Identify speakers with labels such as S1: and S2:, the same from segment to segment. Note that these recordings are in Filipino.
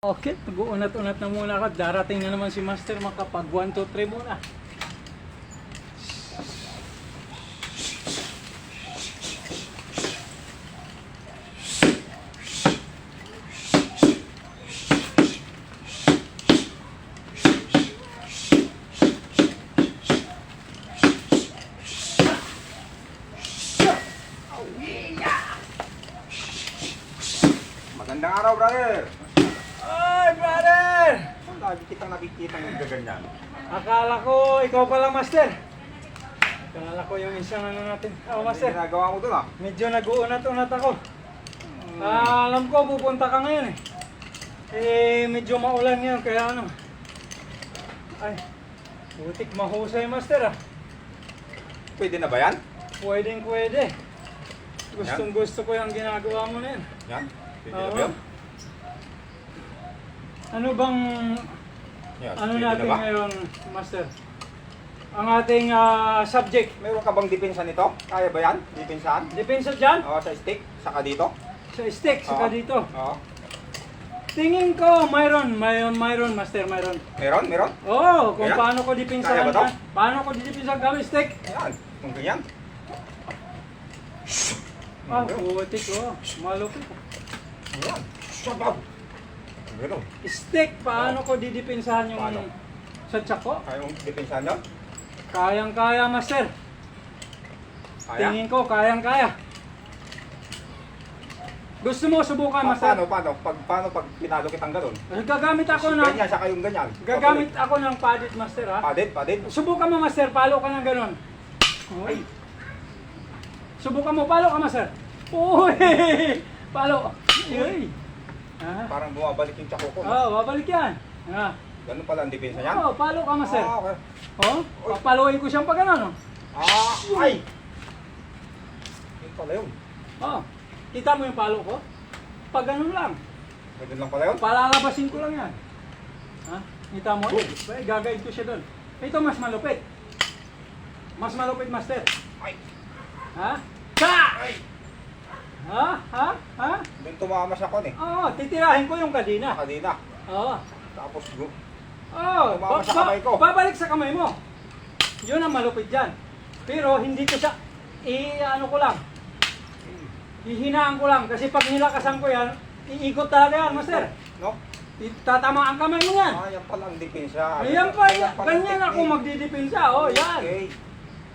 S1: Okay, mag-uunat-unat na muna ako. Darating na naman si Master, makapag 1, 2, 3 muna.
S2: Magandang araw, brother!
S1: Ay, brother!
S2: Lagi kitang nakikita ng gaganyan.
S1: Akala ko ikaw pala, Master. Akala ko yung isang ano natin.
S2: Ano
S1: Master,
S2: yung ginagawa mo doon, ah?
S1: medyo nag-uunat-unat ako. Alam ko, pupunta ka ngayon eh. Medyo maulan ngayon, kaya ano. Ay, butik mahusay, Master ah.
S2: Pwede na ba yan?
S1: Pwedeng pwede. Gustong gusto ko yung ginagawa mo na yan.
S2: Yan? Pwede na
S1: Oo.
S2: ba yan?
S1: Ano bang
S2: Yan,
S1: ano
S2: pwede na
S1: natin
S2: ba?
S1: ngayon, Master? Ang ating subject.
S2: Mayroon ka bang depensa nito? Kaya ba yan? Depensahan?
S1: Depensa dyan?
S2: Oo, sa stick? Saka dito?
S1: Sa stick, saka
S2: Oo.
S1: dito.
S2: Oo.
S1: Tingin ko, mayroon, Master, mayroon.
S2: Meron? Meron?
S1: Oo, kung
S2: Kaya?
S1: paano ko depensahan
S2: Kaya ba to?
S1: yan. Paano ko depensahan gamit stick?
S2: Ayan. Kung ganyan.
S1: Ah, putik oh. Malupit.
S2: Ayan. Sabaw! Meron.
S1: Stick, paano ko didepensahan yung
S2: Paano?
S1: sa tsako?
S2: Kaya mong depensahan yun?
S1: Kayang-kaya, Master.
S2: Kaya?
S1: Tingin ko, kayang-kaya. Gusto mo subukan, Master?
S2: Paano pag pinalo kitang ganun?
S1: Gagamit ako ng
S2: Ganyan, saka yung ganyan.
S1: gagamit ako ng padded, Master, ha?
S2: Padid.
S1: Subukan mo, Master, palo ka ng ganon. Uy. Subukan mo, palo ka, Master. Uy! Palo. Uy. Ah.
S2: Parang bumabalik yung tsako ko.
S1: Oh, babalik yan. Ah.
S2: Ganun pala ang depensa niyan?
S1: Oh, palo ka, Master.
S2: Ah, okay.
S1: Oh, papaluin ko siyang pag ganon, oh.
S2: Ay! Yun pala yun.
S1: Oh. Kita mo yung palo ko? Pag ganon lang.
S2: Pwede lang pala yun.
S1: Palalabasin ko lang yan. Ha? Kita mo? Ay, gagawin ko siya doon. Ito mas malupit. Mas malupit, Master.
S2: Ay!
S1: Ha? Sa!
S2: Ay!
S1: Ha? Ha? Ha?
S2: Doon tumama sa kon eh.
S1: Oo, titirahin ko yung kadina.
S2: Kanina.
S1: Oo.
S2: Tapos
S1: Oo.
S2: Tumama sa kamay ko.
S1: Babalik sa kamay mo. Yun ang malupit dyan. Pero hindi ko siya, ano ko lang, hihinaan ko lang. Kasi pag nilakasan ko yan, iikot talaga yan, Master.
S2: no?
S1: Tatama ang kamay mo yan.
S2: Yan pala ang depensa.
S1: Ayan pa,
S2: Ayan pala ang
S1: ganyan ako
S2: technique.
S1: magdidepensa. Oh, yan.
S2: Okay.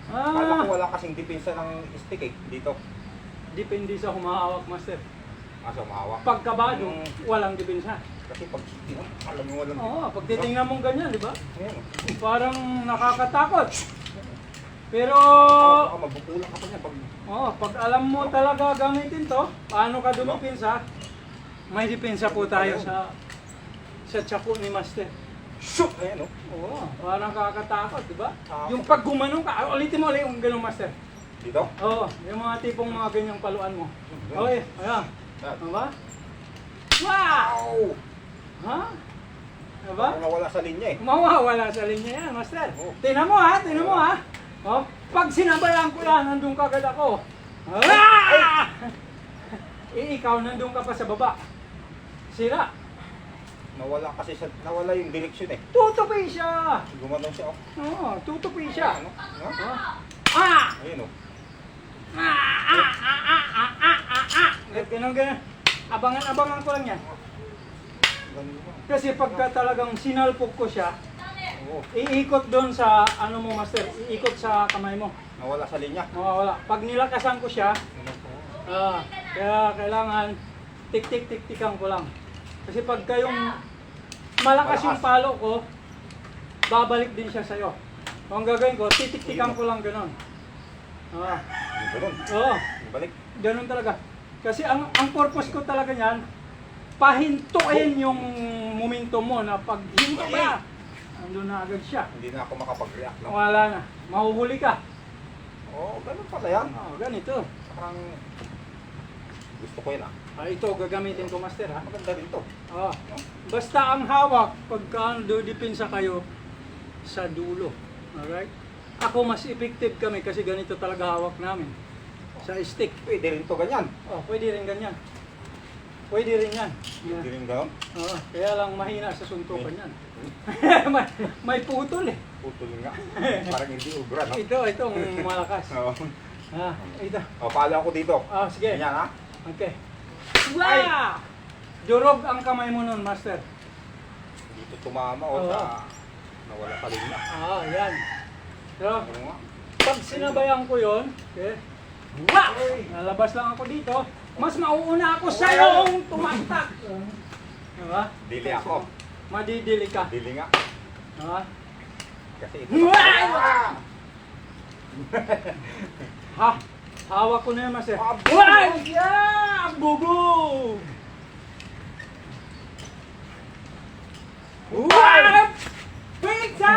S2: Kala ko
S1: Ah,
S2: wala kasing depensa ng stick eh. Dito.
S1: depende sa humahawak, Master.
S2: Asa mahawak.
S1: Pagkabado, walang depensa.
S2: Kasi pag alam mo walang
S1: Oo, pag titingnan mong ganyan, di ba?
S2: Ayan.
S1: Parang nakakatakot. Pero,
S2: Baka mabukulang ka pa niya pag
S1: pag alam mo talaga gamitin to, paano ka dumipinsa, may depensa po tayo sa tsako ni Master.
S2: shoot! Ayan oh.
S1: Oo, parang nakakatakot, di ba?
S2: Takot.
S1: Yung pag gumanong ka, ulitin mo ulit yung ganong, Master.
S2: Dito.
S1: Oo, yung mga tipong mga ganyang paluan mo. Okay, ayan.
S2: Yan.
S1: Diba? Wow!
S2: Ow!
S1: Ha? Diba?
S2: Parang nawala sa linya eh.
S1: Mawawala sa linya yan, Master.
S2: Oo.
S1: Tingnan mo ha, tingnan mo ha. Oh, pag sinabayan ko yan, nandun ka agad ako. Ah! Ikaw, nandun ka pa sa baba. Sira.
S2: Nawala yung direksyon eh.
S1: Tutupi siya.
S2: Gumanon siya oh.
S1: Oo, tutupi siya.
S2: Ano? Ano?
S1: Ah!
S2: Ayun oh.
S1: Ganun, ganun. Abangan ko lang yan.
S2: Ganun ba?
S1: Kasi pagka talagang sinalpok ko siya,
S2: Oo.
S1: iikot doon sa, ano mo, Master, iikot sa kamay mo.
S2: Nawala sa linya.
S1: Mawawala. Pag nilakasan ko siya, kaya kailangan tik-tik-tik-tikan ko lang. Kasi pagka yung malakas yung palo ko, babalik din siya sa'yo. Kung gagawin ko, titik-tikan ko lang gano'n.
S2: Ganun.
S1: Oo,
S2: Balik.
S1: gano'n talaga. Kasi ang purpose ko talaga niyan, pahintuin yung momentum mo na pag hinto ka, andun na agad siya.
S2: Hindi na ako makapag-react lang.
S1: Wala na, mahuhuli ka.
S2: Oo, ganun pala yan.
S1: Ganito.
S2: Parang gusto ko yun ah.
S1: Ito, gagamitin ko, Master, ha?
S2: Maganda rin to.
S1: Basta ang hawak, pagka dudipinsa kayo sa dulo. Alright? Ako, mas effective kami kasi ganito talaga hawak namin. Sa stick.
S2: Pwede rin to ganyan.
S1: Pwede rin ganyan. Pwede rin yan.
S2: Hindi rin gano'n.
S1: Oo, kaya lang mahina sa suntukan yan. may putol eh.
S2: Putol nga. Parang hindi ubra, no?
S1: Itong malakas.
S2: Oo.
S1: Ito.
S2: O, palo ako dito.
S1: Sige.
S2: Ganyan, ha?
S1: Okay. Wow! Durog ang kamay mo nun, master.
S2: Dito tumama o
S1: Oo.
S2: sa... Nawala ka rin na.
S1: Yan. So,
S2: Ano nga?
S1: pag sinabayan ko yon, okay, wow! Nalabas lang ako dito, mas mauuna ako sa yung tumaktak. Diba?
S2: Dili ako.
S1: Madidili ka.
S2: Dili nga.
S1: Diba?
S2: Kasi ito.
S1: Wow! Ha? Hawak ko na yan, master.
S2: Abo!
S1: Wow! Yeah! Bugo! Wow! Pizza!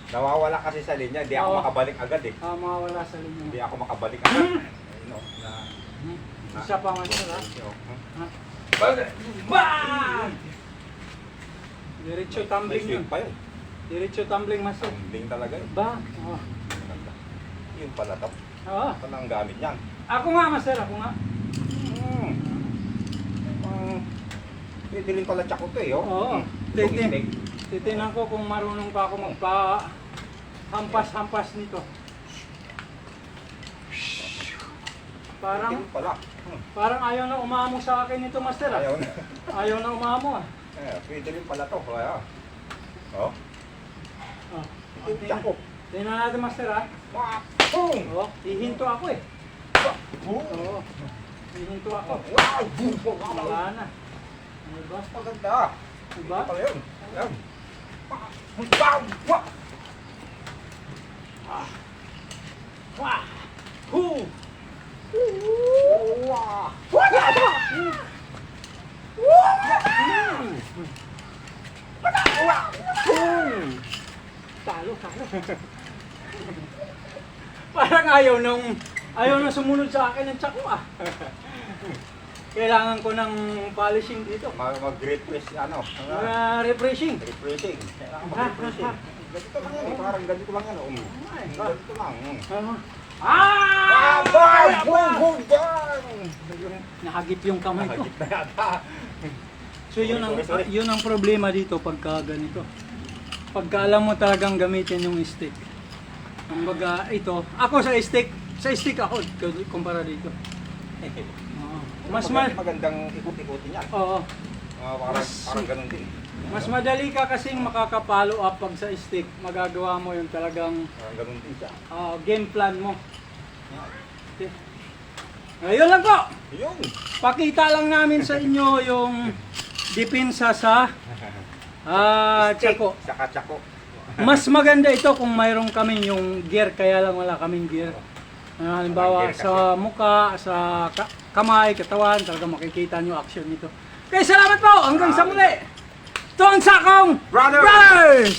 S2: Nawawala kasi sa linya, hindi ako
S1: Oo.
S2: makabalik agad eh.
S1: Mawawala sa linya.
S2: Hindi ako makabalik agad. Ayun, no, na...
S1: Isa pa, master, ha? Ha?
S2: Bakit?
S1: Bang! Diretso tumbling
S2: May
S1: yun.
S2: sweet pa yun.
S1: Diretso tumbling, master.
S2: Tumbling talaga yun.
S1: Ba?
S2: Ganda. Yun pala to.
S1: Oo.
S2: Ito lang ang gamit niyan.
S1: Ako nga, master. Ako nga.
S2: Pwede rin pala tsako to eh, oh.
S1: Oo.
S2: Yung
S1: Titin.
S2: steak.
S1: Titinan ko kung marunong pa ako magpa-hampas-hampas nito. Parang
S2: Yun pala.
S1: parang ayaw na umamo sa akin ito, master.
S2: Ayaw na.
S1: Ayaw na umamo, ah.
S2: Pwede rin pala to. Kaya. Oh.
S1: Oh.
S2: Ito yung tsako.
S1: Tingnan natin, master, ha?
S2: Boom!
S1: Oo. Hihinto ako, eh.
S2: Boom!
S1: Oo. Hihinto ako.
S2: Wow! Boom! Wow!
S1: Wala na. Diba?
S2: Maganda.
S1: Diba?
S2: Ito pala yun. Ayan. Wow! Wow!
S1: Wah! Hoo!
S2: Wow!
S1: Talo. Parang ayaw nung sumunod sa akin ng tsako, ah. Kailangan ko ng polishing dito.
S2: Mag-refresh, ano?
S1: Refreshing.
S2: Refreshing. Kailangan mag-refreshing. Ganito lang yan eh. Parang ganito lang yan. Ganito lang.
S1: Ah!
S2: Boom!
S1: Nahagip yung kamay ko.
S2: Nakagit na yata.
S1: So
S2: Sorry.
S1: yun ang problema dito pagka ganito. Pagka alam mo talagang gamitin yung stick. Kumbaga ito, ako sa stick ako kumpara dito. Oo.
S2: Magandang ikot-ikotin yan.
S1: Oo.
S2: Parang ganun din.
S1: Mas madali ka kasing makaka-follow up pag sa stick. Magagawa mo yung talagang
S2: Parang ganun din siya.
S1: game plan mo. Okay. Ayun lang po.
S2: Yun!
S1: Pakita lang namin sa inyo yung depensa sa tsako.
S2: Saka tsako.
S1: Mas maganda ito kung mayroon kaming yung gear, kaya lang wala kaming gear. Halimbawa
S2: Walang gear
S1: sa mukha, sa kamay, katawan, talaga makikita nyo action nito. Okay, salamat po! Hanggang sa muli! Ito ang Sakong
S2: Brothers!
S1: Brothers!